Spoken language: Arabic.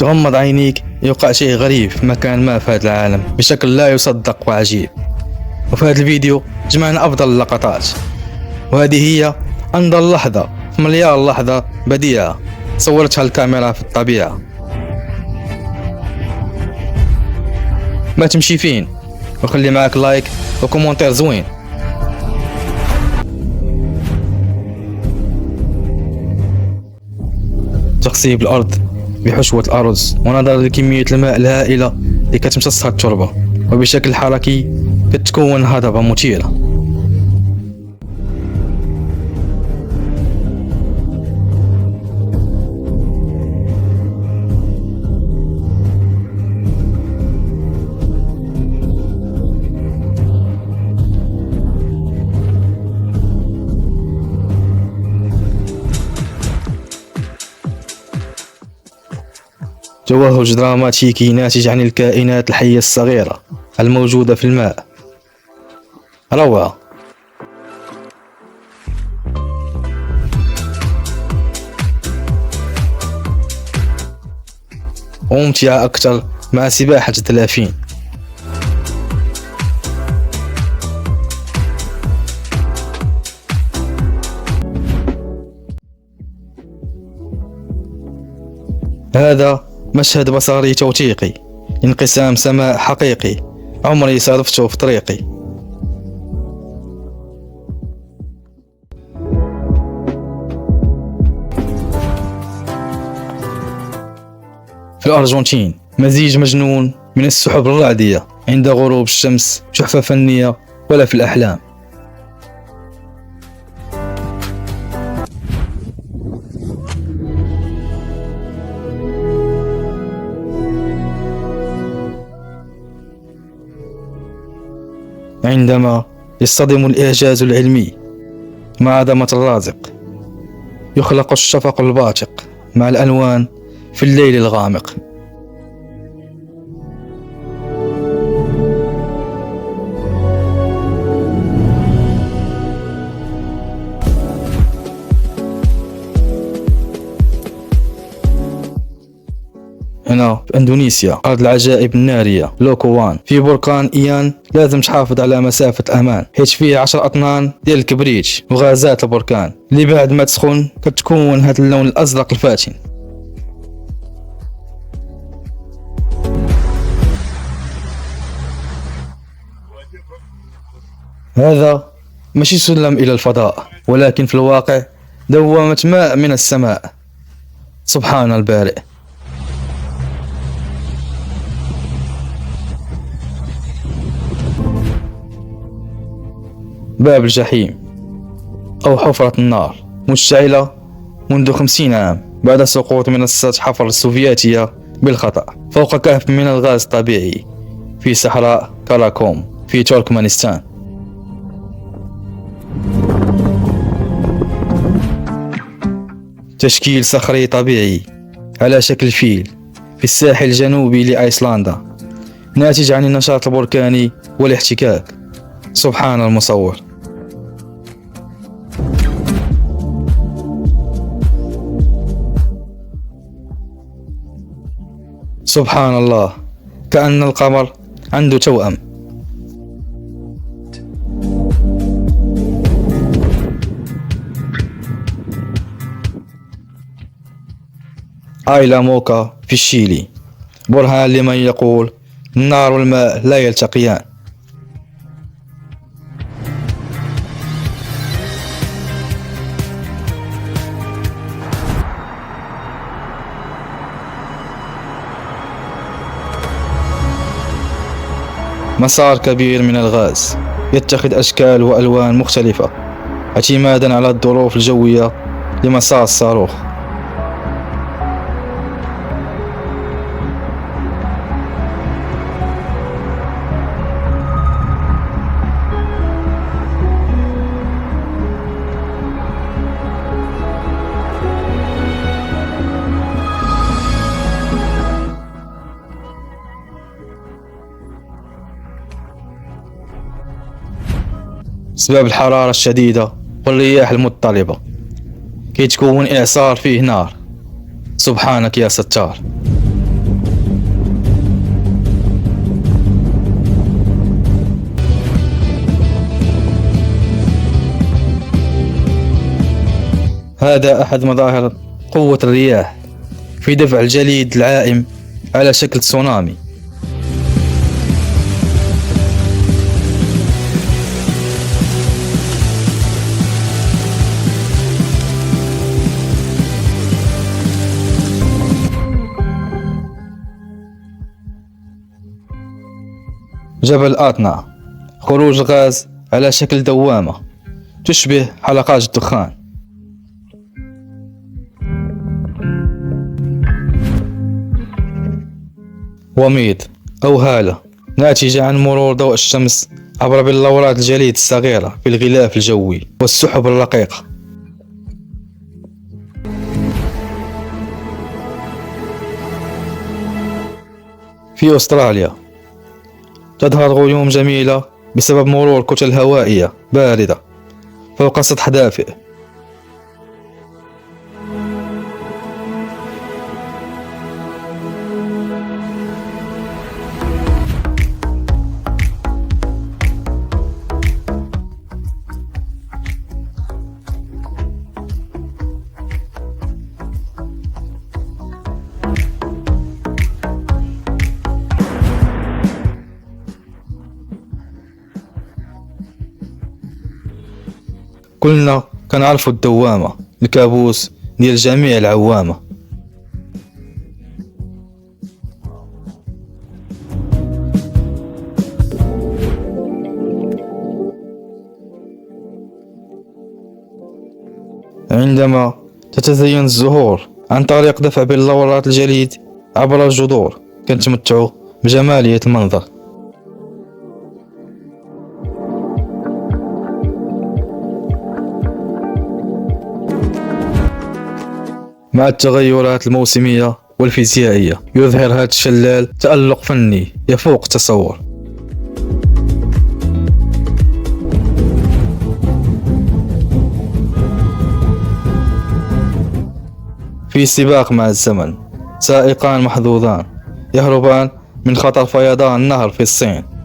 تغمض عينيك يوقع شيء غريب في مكان ما في هذا العالم بشكل لا يصدق وعجيب. وفي هذا الفيديو جمعنا أفضل اللقطات، وهذه هي أنظر لحظة في مليار لحظة بديعة صورتها الكاميرا في الطبيعة. ما تمشي فين وخلي معك لايك وكومنتير زوين. تقصيب الأرض بحشوة الأرز ونظرا لكمية الماء الهائلة اللي كتمتصها التربة، وبشكل حركي كتكون هضبة مثيرة. توهج دراماتيكي ناتج عن الكائنات الحية الصغيرة الموجودة في الماء. روعة. وممتعة أكثر مع سباحة الدلافين. هذا مشهد بصري توثيقي انقسام سماء حقيقي عمري صادفته في طريقي. في الأرجنتين مزيج مجنون من السحب الرعدية عند غروب الشمس، تحفة فنية ولا في الأحلام. عندما يصطدم الإعجاز العلمي مع عظمة الرازق، يخلق الشفق الباتق مع الألوان في الليل الغامق. هنا في اندونيسيا ارض العجائب الناريه لوكوان، في بركان ايان لازم تحافظ على مسافه امان حيت فيه 10 اطنان ديال الكبريت وغازات البركان اللي بعد ما تسخن كتكون هذا اللون الازرق الفاتن. هذا ماشي سلم الى الفضاء، ولكن في الواقع دوامه ماء من السماء. سبحان البارئ. باب الجحيم أو حفرة النار مشتعلة منذ 50 عام بعد سقوط منصة حفر السوفياتية بالخطأ فوق كهف من الغاز الطبيعي في صحراء كاراكوم في تركمانستان. تشكيل صخري طبيعي على شكل فيل في الساحل الجنوبي لأيسلندا، ناتج عن النشاط البركاني والاحتكاك. سبحان المصور. سبحان الله، كأن القمر عنده توأم. آيلا موكا في الشيلي، برهان لمن يقول النار والماء لا يلتقيان. مسار كبير من الغاز يتخذ أشكال وألوان مختلفة اعتمادا على الظروف الجوية لمسار الصاروخ. بسبب الحرارة الشديدة والرياح المضطربة كيتكون إعصار فيه نار. سبحانك يا ستار. هذا أحد مظاهر قوة الرياح في دفع الجليد العائم على شكل تسونامي. جبل آتنا، خروج غاز على شكل دوامة تشبه حلقات الدخان. وميض أو هالة ناتجة عن مرور ضوء الشمس عبر بلورات الجليد الصغيرة في الغلاف الجوي والسحب الرقيقة. في أستراليا تظهر غيوم جميلة بسبب مرور كتل هوائية باردة فوق سطح دافئ. كلنا كنعرفوا الدوامة، الكابوس ديال جميع العوامة. عندما تتزين الزهور عن طريق دفع بلورات الجليد عبر الجذور كنتمتعوا بجمالية المنظر. مع التغيرات الموسمية والفيزيائية يظهر هذا الشلال تألق فني يفوق التصور. في سباق مع الزمن، سائقان محظوظان يهربان من خطر فيضان النهر في الصين.